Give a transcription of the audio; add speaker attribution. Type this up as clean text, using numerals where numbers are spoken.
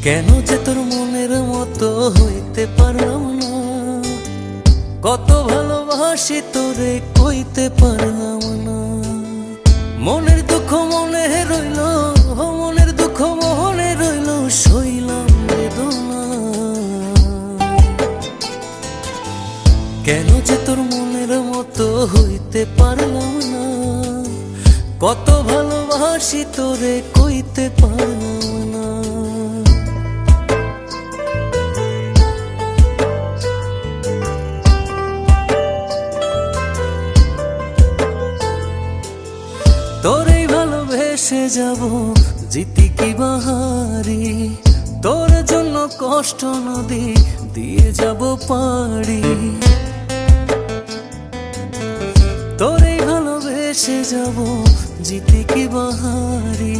Speaker 1: কেন যে তোর মনের মতো হইতে পারলাম না, কত ভালোবাসি তোরে কইতে পারলাম না। মনের দুঃখ মনে রইল, মনের দুঃখ মনে রইল, সইলাম বেদনা। কেন যে তোর মনের মতো হইতে পারলাম না, কত ভালোবাসি তোরে কইতে পারলাম না। তোরে ভালোবেসে যাব জিতি কি বাহারি, তোর জন্য কষ্ট নদী দিয়ে যাব পাড়ি। তোরে ভালোবেসে যাব জিতি কি বাহারি,